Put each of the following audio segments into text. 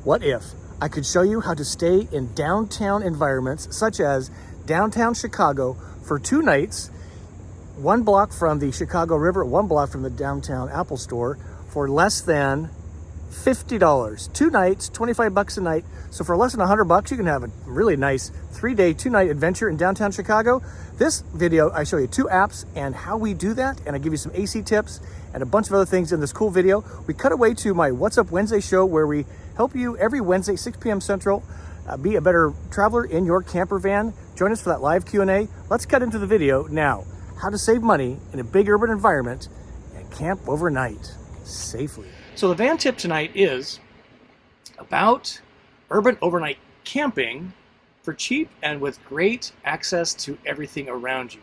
What if I could show you how to stay in downtown environments such as downtown Chicago for 2 nights, 1 block from the Chicago River, 1 block from the downtown Apple Store for less than $50. 2 nights, $25 a night. So for less than $100, you can have a really nice 3-day, 2-night adventure in downtown Chicago. This video, I show you 2 apps and how we do that, and I give you some AC tips and a bunch of other things in this cool video. We cut away to my What's Up Wednesday show, where we help you every Wednesday, 6 p.m. Central, be a better traveler in your camper van. Join us for that live Q&A. Let's cut into the video now. How to save money in a big urban environment and camp overnight safely. So the van tip tonight is about urban overnight camping for cheap and with great access to everything around you.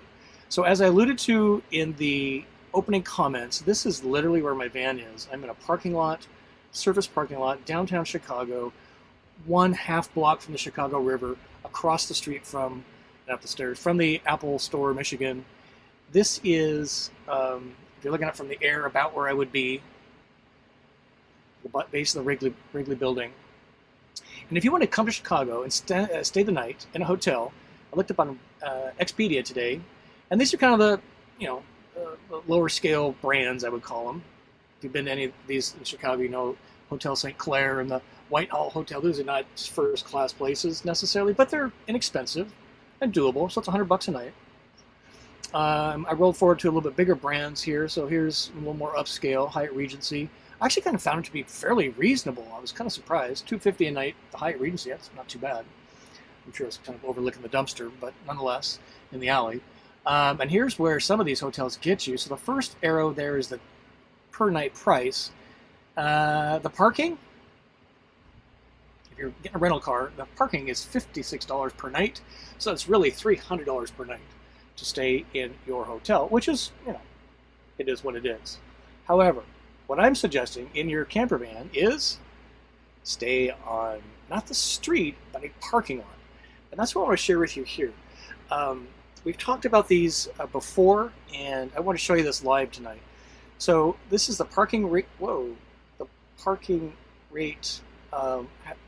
So as I alluded to in the opening comments, this is literally where my van is. I'm in a parking lot, surface parking lot, downtown Chicago, 1/2 block from the Chicago River, across the street from, up the stairs, from the Apple Store, Michigan. This is, if you're looking at it from the air, about where I would be, the base of the Wrigley building. And if you want to come to Chicago and stay the night in a hotel, I looked up on Expedia today, and these are kind of the, the lower scale brands, I would call them. If you've been to any of these in Chicago, you know Hotel St. Clair and the Whitehall Hotel. Those are not first class places necessarily, but they're inexpensive and doable, so it's $100 a night. I rolled forward to a little bit bigger brands here, so here's a little more upscale, Hyatt Regency. I actually kind of found it to be fairly reasonable. I was kind of surprised. $250 a night, the Hyatt Regency, that's not too bad. I'm sure it's kind of overlooking the dumpster, but nonetheless, in the alley. And here's where some of these hotels get you. So the first arrow there is the per night price. The parking, if you're getting a rental car, the parking is $56 per night. So it's really $300 per night to stay in your hotel, which is, it is what it is. However, what I'm suggesting in your camper van is stay on, not the street, but a parking lot. And that's what I want to share with you here. We've talked about these before, and I want to show you this live tonight. So this is the parking rate, the parking rate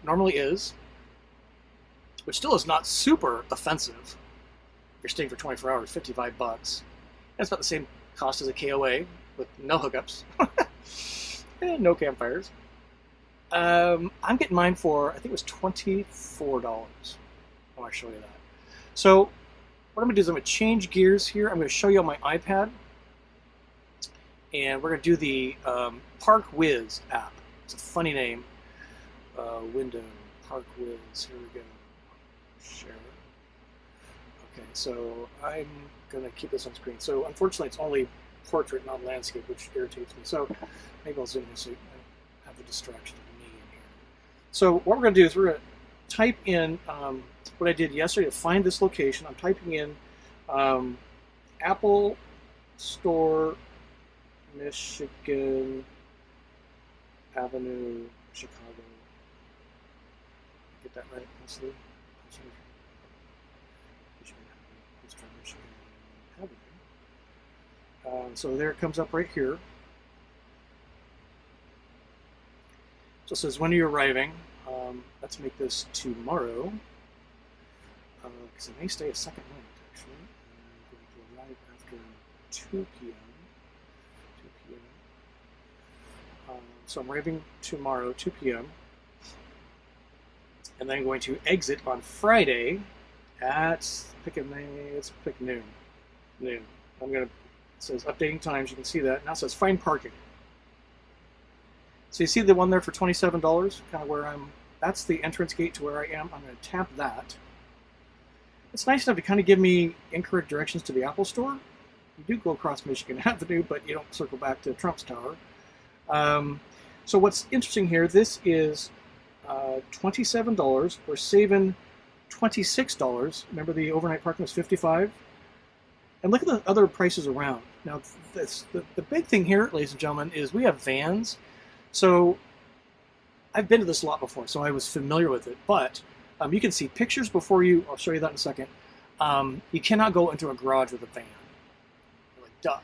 normally is, which still is not super offensive. If you're staying for 24 hours, $55. That's about the same cost as a KOA with no hookups. And no campfires. I'm getting mine for, I think it was $24. I want to show you that. So what I'm going to do is I'm going to change gears here. I'm going to show you on my iPad. And we're going to do the ParkWhiz app. It's a funny name. Window, ParkWhiz. Here we go. Share. Okay, so I'm going to keep this on screen. So unfortunately, it's only portrait, not landscape, which irritates me. So maybe I'll zoom in so you don't have the distraction of me in here. So what we're going to do is we're going to type in what I did yesterday to find this location. I'm typing in Apple Store, Michigan Avenue, Chicago. Get that right? Michigan Avenue. So there it comes up right here. So it says, when are you arriving? Let's make this tomorrow, because it may stay a second night, actually. I'm going to arrive after 2 p.m. So I'm arriving tomorrow, 2 p.m. And then I'm going to exit on Friday at, let's pick noon. I'm going to, it says updating times, you can see that. Now it says find parking. So you see the one there for $27, kind of where that's the entrance gate to where I am. I'm going to tap that. It's nice enough to kind of give me incorrect directions to the Apple Store. You do go across Michigan Avenue, but you don't circle back to Trump's Tower. So what's interesting here, this is $27. We're saving $26. Remember the overnight parking was $55? And look at the other prices around. Now, the big thing here, ladies and gentlemen, is we have vans. So I've been to this a lot before, so I was familiar with it. But you can see pictures before you. I'll show you that in a second. You cannot go into a garage with a van. You're like, duh.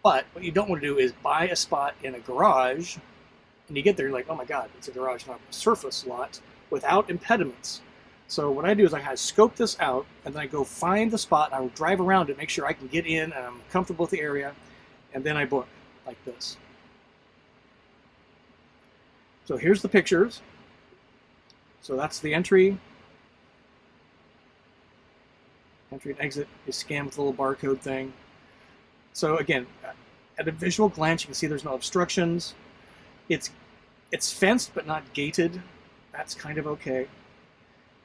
But what you don't want to do is buy a spot in a garage And you get there, you're like, oh my God, it's a garage, not a surface lot without impediments. So what I do is I kind of scope this out, and then I go find the spot, and I will drive around it, make sure I can get in, and I'm comfortable with the area, and then I book like this. So here's the pictures. So that's the entry. Entry and exit is scanned with a little barcode thing. So again, at a visual glance, you can see there's no obstructions. It's fenced but not gated. That's kind of okay.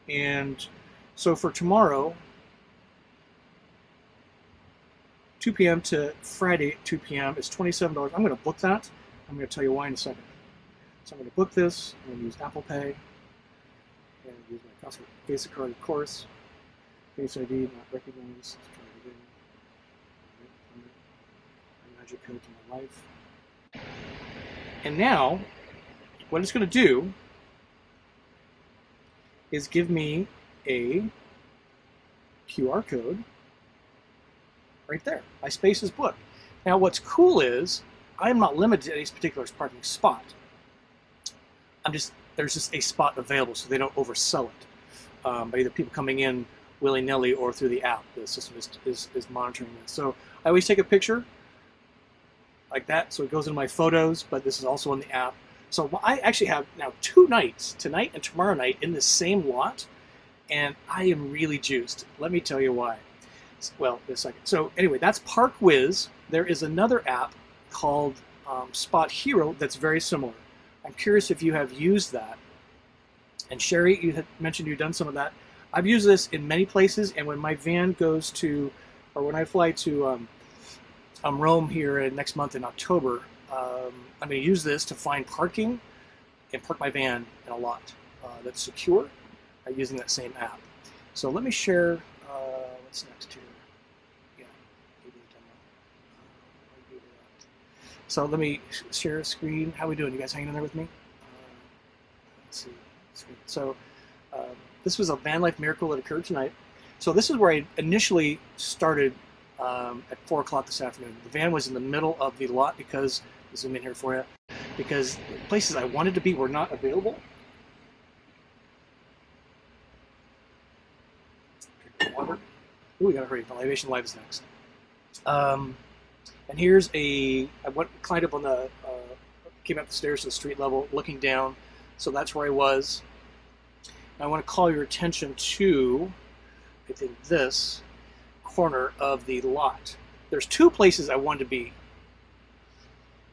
And so for tomorrow, 2 p.m. to Friday, 2 p.m. is $27. I'm going to book that. I'm going to tell you why in a second. So I'm going to book this. I'm going to use Apple Pay. And use my customer basic card, of course. Face ID, not recognized. Let's try it again. Magic code to my life. And now, what it's going to do is give me a QR code right there. My space is booked. Now, what's cool is I'm not limited to any particular parking spot. There's just a spot available, so they don't oversell it by either people coming in willy-nilly or through the app. The system is monitoring this. So I always take a picture like that, so it goes into my photos, but this is also in the app. So I actually have now 2 nights, tonight and tomorrow night, in the same lot, and I am really juiced. Let me tell you why. Well, in a second. So anyway, that's ParkWhiz. There is another app called Spot Hero that's very similar. I'm curious if you have used that. And Sherry, you had mentioned you've done some of that. I've used this in many places, and when my van goes to, or when I fly to Rome here next month in October, I'm going to use this to find parking and park my van in a lot that's secure using that same app. So let me share, what's next here? Yeah, maybe a demo. So let me share a screen. How are we doing? You guys hanging in there with me? Let's see. So this was a van life miracle that occurred tonight. So this is where I initially started at 4 o'clock this afternoon. The van was in the middle of the lot because, I'll zoom in here for you, because the places I wanted to be were not available. Drink water. Ooh, we gotta hurry. Elevation Live is next. And here's I climbed up on the, came up the stairs to the street level, looking down. So that's where I was. I want to call your attention to, I think, this corner of the lot. There's 2 places I wanted to be.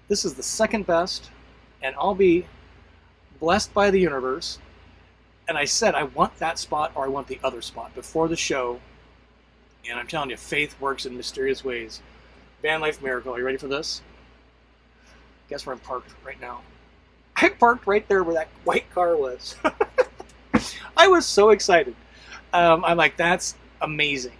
This is the second best, and I'll be blessed by the universe. And I said I want that spot or I want the other spot before the show. And I'm telling you, faith works in mysterious ways. Van life miracle. Are you ready for this? Guess where I'm parked right now? I parked right there where that white car was. I was so excited. I'm like, that's amazing.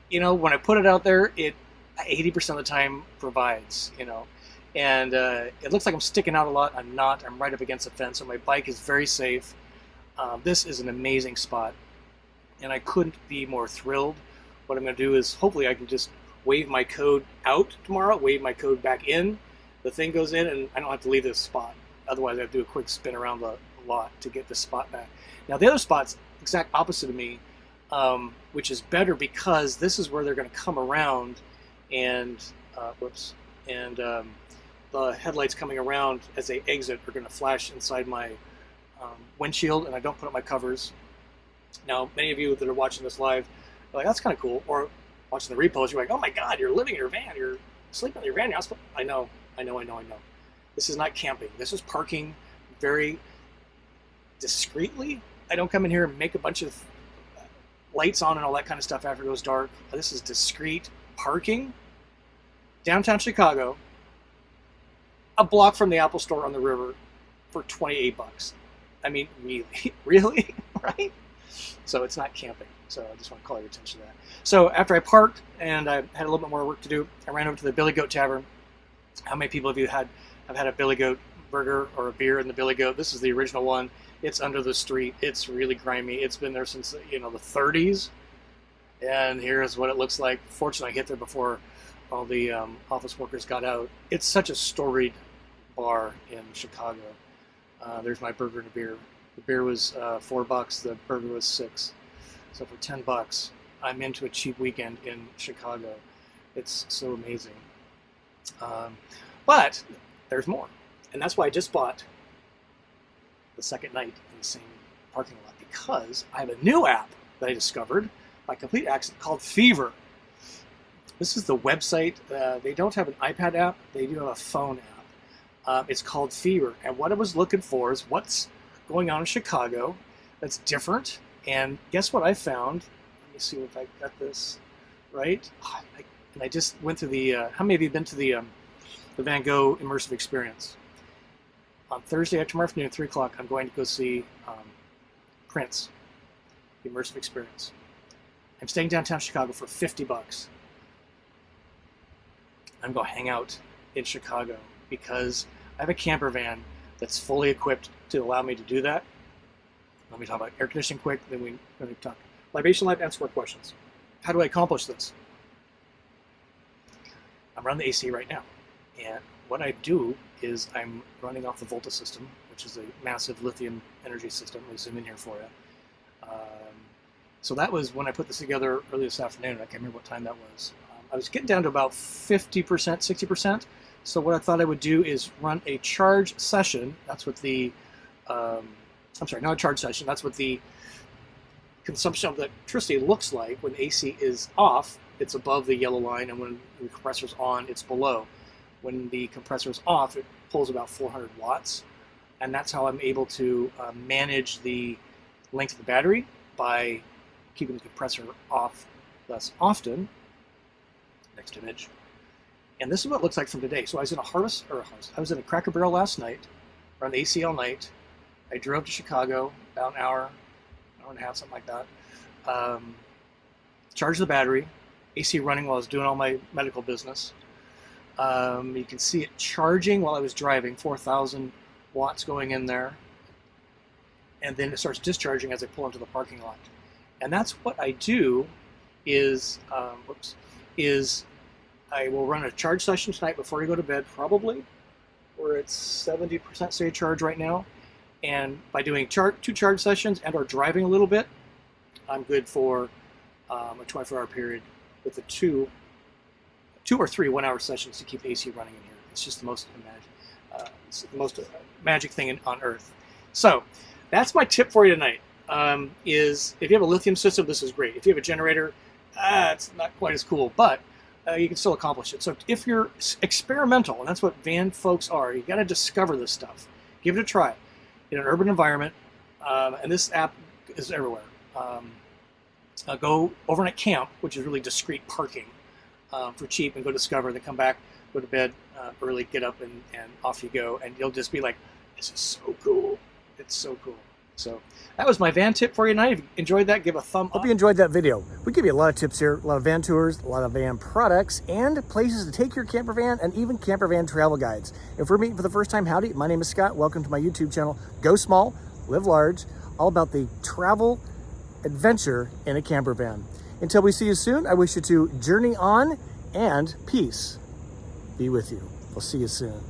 You know, when I put it out there, it 80% of the time provides, you know. And it looks like I'm sticking out a lot. I'm not. I'm right up against the fence, so my bike is very safe. This is an amazing spot, and I couldn't be more thrilled. What I'm going to do is hopefully I can just wave my code out tomorrow, wave my code back in. The thing goes in, and I don't have to leave this spot. Otherwise, I have to do a quick spin around the lot to get this spot back. Now, the other spot's exact opposite of me, which is better because this is where they're going to come around and, the headlights coming around as they exit are going to flash inside my windshield, and I don't put up my covers. Now, many of you that are watching this live are like, that's kind of cool. Or watching the repost, you're like, oh my God, you're living in your van. You're sleeping in your van. I know. This is not camping. This is parking very discreetly. I don't come in here and make a bunch of lights on and all that kind of stuff after it goes dark. This is discreet parking. Downtown Chicago, a block from the Apple Store on the river for 28 bucks. I mean, really, right? So it's not camping. So I just want to call your attention to that. So after I parked and I had a little bit more work to do, I ran over to the Billy Goat Tavern. How many people of you have had a Billy Goat burger or a beer in the Billy Goat? This is the original one. It's under the street. It's really grimy. It's been there since, the 30s. And here's what it looks like. Fortunately, I hit there before all the office workers got out. It's such a storied bar in Chicago. There's my burger and a beer. The beer was $4. The burger was $6. So for $10, I'm into a cheap weekend in Chicago. It's so amazing. But there's more. And that's why I just bought the second night in the same parking lot, because I have a new app that I discovered by complete accident called Fever. This is the website. They don't have an iPad app. They do have a phone app. It's called Fever. And what I was looking for is what's going on in Chicago that's different. And guess what I found? Let me see if I got this right. And I just went to the, how many of you have been to the Van Gogh immersive experience? On Thursday afternoon, 3 o'clock, I'm going to go see Prince, the immersive experience. I'm staying downtown Chicago for $50. I'm going to hang out in Chicago because I have a camper van that's fully equipped to allow me to do that. Let me talk about air conditioning quick, then we're going to talk libation life, answer more questions. How do I accomplish this? I'm running the AC right now. And what I do is I'm running off the Volta system, which is a massive lithium energy system. Let me zoom in here for you. So that was when I put this together early this afternoon. I can't remember what time that was. I was getting down to about 50%, 60%. So what I thought I would do is run a charge session. That's what the, I'm sorry, not a charge session. That's what the consumption of electricity looks like when AC is off. It's above the yellow line, and when the compressor's on, it's below. When the compressor's off, it pulls about 400 watts. And that's how I'm able to manage the length of the battery by keeping the compressor off less often. Next image. And this is what it looks like from today. So I was in I was in a Cracker Barrel last night, ran the AC all night. I drove to Chicago, about an hour and a half, something like that. Charged the battery, AC running while I was doing all my medical business. You can see it charging while I was driving, 4,000 watts going in there. And then it starts discharging as I pull into the parking lot. And that's what I do is, I will run a charge session tonight before I go to bed, probably. We're at 70% state charge right now. And by doing 2 charge sessions and or driving a little bit, I'm good for a 24-hour period with the two or three 1-hour sessions to keep AC running in here. It's just the most magic thing on earth. So that's my tip for you tonight. Is if you have a lithium system, this is great. If you have a generator, it's not quite as cool, but you can still accomplish it. So if you're experimental, and that's what van folks are, you got to discover this stuff. Give it a try in an urban environment, and this app is everywhere. Go overnight camp, which is really discrete parking for cheap, and go discover, then come back, go to bed early, get up, and off you go, and you'll just be like, this is so cool. It's so cool. So that was my van tip for you tonight. If you enjoyed that, give a thumb up. Hope you enjoyed that video. We give you a lot of tips here, a lot of van tours, a lot of van products, and places to take your camper van, and even camper van travel guides. If we're meeting for the first time, howdy, my name is Scott. Welcome to my YouTube channel, Go Small, Live Large, all about the travel adventure in a camper van. Until we see you soon, I wish you to journey on, and peace be with you. We'll see you soon.